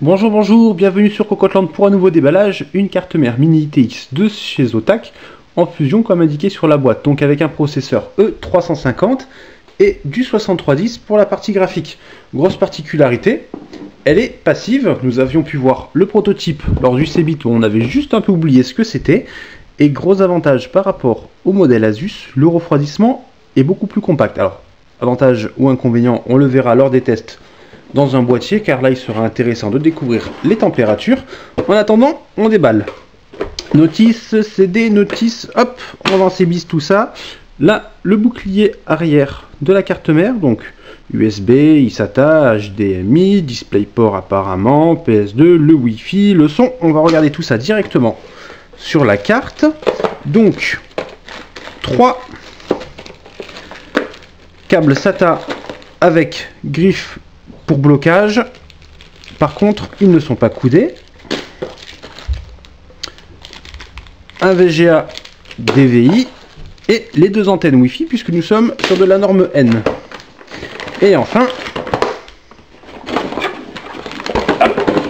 Bonjour, bonjour, bienvenue sur Cocoteland pour un nouveau déballage, une carte mère mini ITX de chez Zotac en fusion comme indiqué sur la boîte, donc avec un processeur E350 et du 6310 pour la partie graphique. Grosse particularité, elle est passive. Nous avions pu voir le prototype lors du CeBIT où on avait juste un peu oublié ce que c'était, et gros avantage par rapport au modèle Asus, le refroidissement est beaucoup plus compact. Alors, avantage ou inconvénient, on le verra lors des tests dans un boîtier, car là il sera intéressant de découvrir les températures. En attendant, on déballe. Notice, CD, notice, hop, on va en CeBIT tout ça. Là, le bouclier arrière de la carte mère, donc USB, eSATA, HDMI, DisplayPort apparemment, PS2, le Wi-Fi, le son. On va regarder tout ça directement sur la carte. Donc, 3 câbles SATA avec griffe pour blocage. Par contre, ils ne sont pas coudés. Un VGA DVI et les deux antennes Wi-Fi puisque nous sommes sur de la norme N. Et enfin,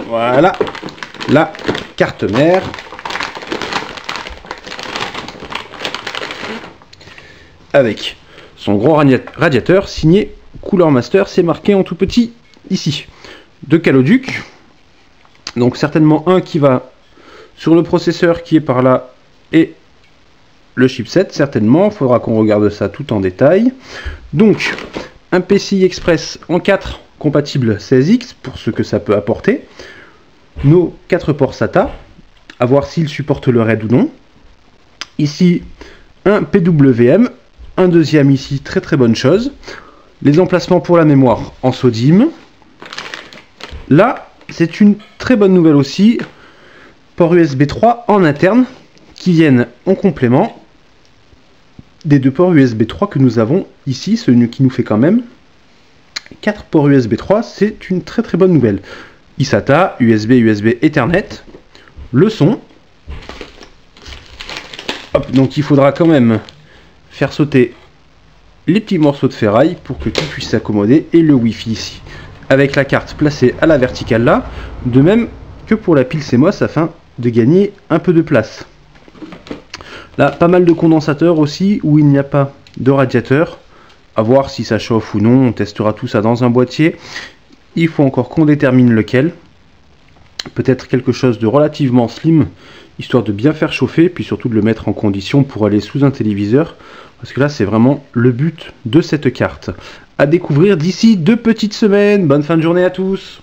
voilà la carte mère avec son gros radiateur signé Cooler Master, c'est marqué en tout petit ici. Deux caloducs, donc certainement un qui va sur le processeur qui est par là et le chipset certainement, il faudra qu'on regarde ça tout en détail. Donc un PCI Express en 4 compatible 16X pour ce que ça peut apporter. Nos 4 ports SATA, à voir s'ils supportent le RAID ou non. Ici un PWM, un deuxième ici, très bonne chose. Les emplacements pour la mémoire en SODIMM. Là, c'est une très bonne nouvelle aussi. Port USB 3 en interne qui viennent en complément des deux ports USB 3 que nous avons ici, celui qui nous fait quand même 4 ports USB 3. C'est une très bonne nouvelle. eSATA, USB, USB Ethernet, le son. Hop, donc il faudra quand même faire sauter les petits morceaux de ferraille pour que tout puisse s'accommoder, et le Wi-Fi ici avec la carte placée à la verticale là, de même que pour la pile CMOS afin de gagner un peu de place. Là, pas mal de condensateurs aussi où il n'y a pas de radiateur, à voir si ça chauffe ou non, on testera tout ça dans un boîtier. Il faut encore qu'on détermine lequel, peut-être quelque chose de relativement slim, histoire de bien faire chauffer, puis surtout de le mettre en condition pour aller sous un téléviseur, parce que là c'est vraiment le but de cette carte. À découvrir d'ici 2 petites semaines. Bonne fin de journée à tous.